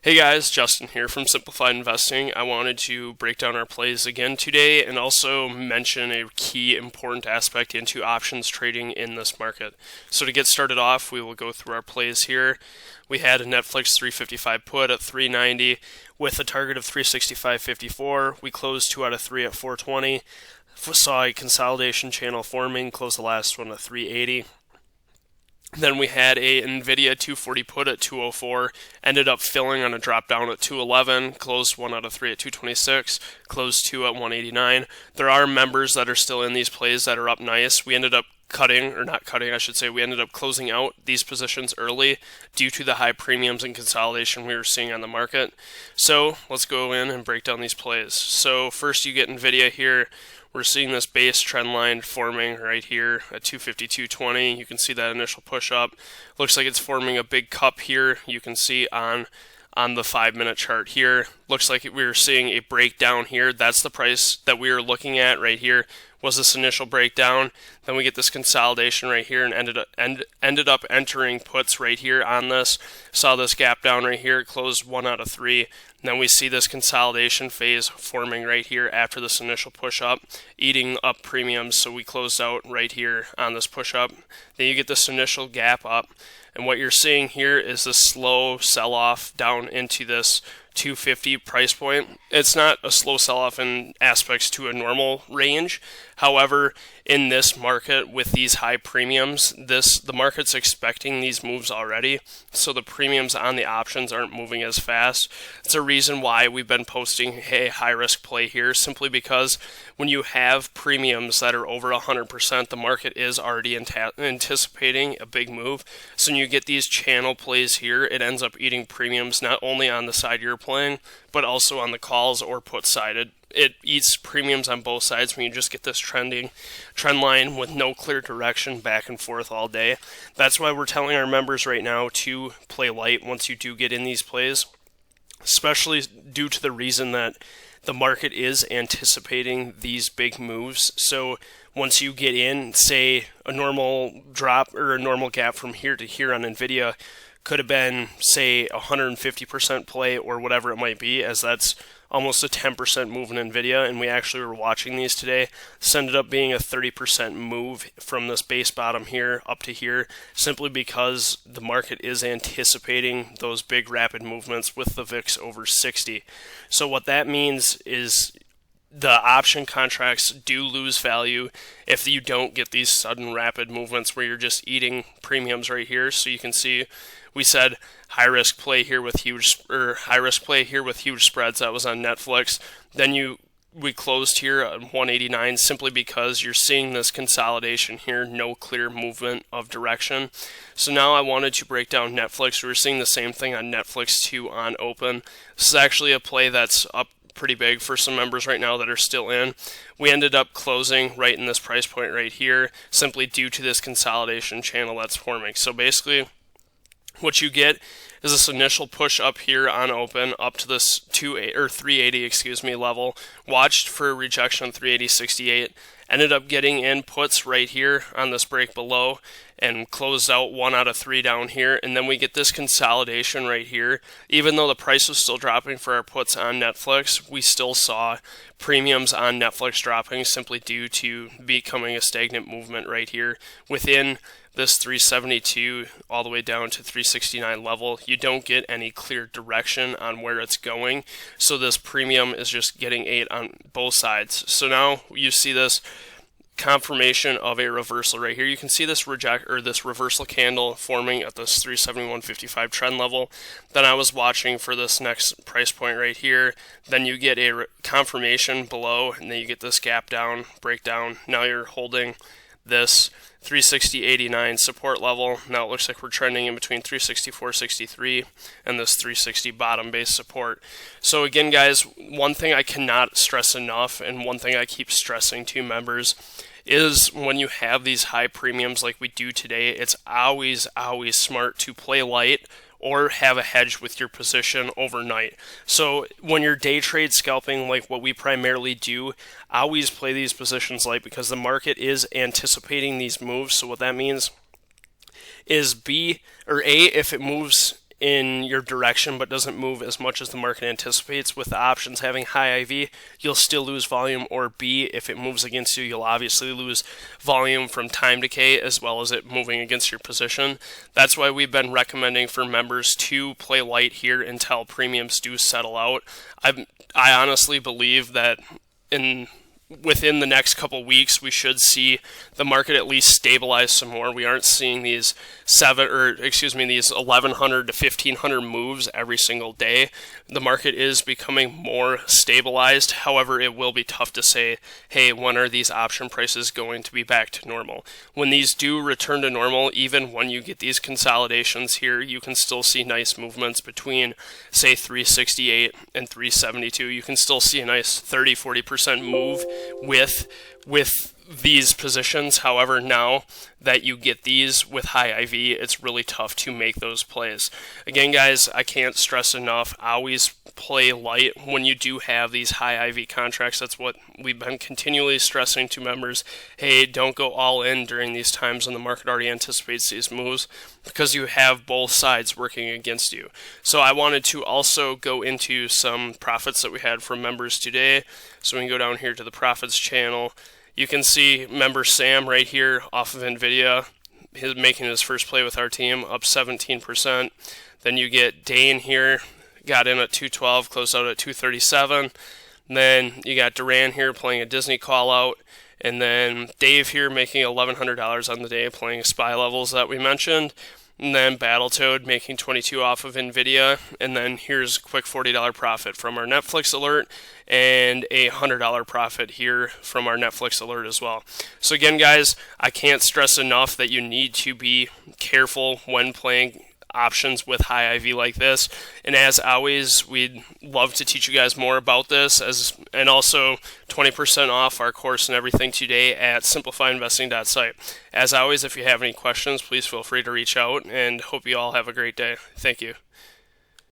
Hey guys, Justin here from Simplified Investing. I wanted to break down our plays again today and also mention a key important aspect into options trading in this market. So to get started off, we will go through our plays here. We had a Netflix 355 put at 390 with a target of 365.54. We closed 2 out of 3 at 420. Saw a consolidation channel forming, closed the last one at 380. Then we had a NVDA 240 put at 204, ended up filling on a drop down at 211, closed 1 out of 3 at 226, closed 2 at 189. There are members that are still in these plays that are up nice. We ended up we ended up closing out these positions early due to the high premiums and consolidation we were seeing on the market. So let's go in and break down these plays. So first you get NVIDIA here. We're seeing this base trend line forming right here at 252.20. You can see that initial push up. Looks like it's forming a big cup here. You can see on the 5-minute chart here. Looks like we're seeing a breakdown here. That's the price that we are looking at right here, was this initial breakdown. Then we get this consolidation right here and ended up entering puts right here on this. Saw this gap down right here, closed 1 out of 3. And then we see this consolidation phase forming right here after this initial push up, eating up premiums. So we closed out right here on this push up. Then you get this initial gap up. And what you're seeing here is this slow sell-off down into this 250 price point. It's not a slow sell-off in aspects to a normal range. However, in this market with these high premiums, the market's expecting these moves already, so the premiums on the options aren't moving as fast. It's a reason why we've been posting a high-risk play here, simply because when you have premiums that are over 100%, the market is already anticipating a big move. So when you get these channel plays here, it ends up eating premiums not only on the side you're playing, but also on the calls or put side. It eats premiums on both sides when you just get this trend line with no clear direction back and forth all day. That's why we're telling our members right now to play light once you do get in these plays, especially due to the reason that the market is anticipating these big moves. So once you get in, say a normal drop or a normal gap from here to here on NVIDIA could have been, say, 150% play or whatever it might be, as that's almost a 10% move in NVIDIA, and we actually were watching these today. This ended up being a 30% move from this base bottom here up to here, simply because the market is anticipating those big rapid movements with the VIX over 60. So what that means is the option contracts do lose value if you don't get these sudden rapid movements where you're just eating premiums right here. So you can see we said high risk play here with huge spreads. That was on Netflix. Then we closed here at 189 simply because you're seeing this consolidation here, no clear movement of direction. So now I wanted to break down Netflix. We're seeing the same thing on Netflix too on open. This is actually a play that's up pretty big for some members right now that are still in. We ended up closing right in this price point right here, simply due to this consolidation channel that's forming. So basically, what you get is this initial push up here on open up to this 380 level. Watched for a rejection on 380.68. Ended up getting in puts right here on this break below and closed out 1 out of 3 down here. And then we get this consolidation right here. Even though the price was still dropping for our puts on Netflix, we still saw premiums on Netflix dropping simply due to becoming a stagnant movement right here within this 372 all the way down to 369 level. You don't get any clear direction on where it's going, so this premium is just getting ate on both sides. So now you see this confirmation of a reversal right here. You can see this reversal candle forming at this 371.55 trend level. Then I was watching for this next price point right here. Then you get a confirmation below, and then you get this gap down, breakdown. Now you're holding this 360.89 support level. Now it looks like we're trending in between 364.63 and this 360 bottom base support. So again, guys, one thing I cannot stress enough, and one thing I keep stressing to members, is when you have these high premiums like we do today, it's always smart to play light or have a hedge with your position overnight. So when you're day trade scalping like what we primarily do, always play these positions light because the market is anticipating these moves. So what that means is A, if it moves in your direction but doesn't move as much as the market anticipates. With the options having high IV, you'll still lose volume, or B, if it moves against you, you'll obviously lose volume from time decay as well as it moving against your position. That's why we've been recommending for members to play light here until premiums do settle out. I honestly believe that within the next couple weeks, we should see the market at least stabilize some more. We aren't seeing these these 1,100 to 1,500 moves every single day. The market is becoming more stabilized. However, it will be tough to say, hey, when are these option prices going to be back to normal? When these do return to normal, even when you get these consolidations here, you can still see nice movements between, say, 368 and 372. You can still see a nice 30-40% move with these positions. However, now that you get these with high IV, it's really tough to make those plays. Again, guys, I can't stress enough, always play light when you do have these high IV contracts. That's what we've been continually stressing to members. Hey, don't go all in during these times when the market already anticipates these moves, because you have both sides working against you. So I wanted to also go into some profits that we had from members today. So we can go down here to the profits channel. You can see member Sam right here off of NVDA, he's making his first play with our team, up 17%. Then you get Dane here, got in at 212, closed out at 237. And then you got Duran here playing a Disney call out. And then Dave here making $1,100 on the day playing SPY levels that we mentioned. And then Battletoad making 22 off of NVIDIA. And then here's a quick $40 profit from our Netflix alert, and a $100 profit here from our Netflix alert as well. So again, guys, I can't stress enough that you need to be careful when playing options with high IV like this. And as always, we'd love to teach you guys more about this, and also 20% off our course and everything today at simplifiedinvesting.site. As always, if you have any questions, please feel free to reach out, and hope you all have a great day. Thank you.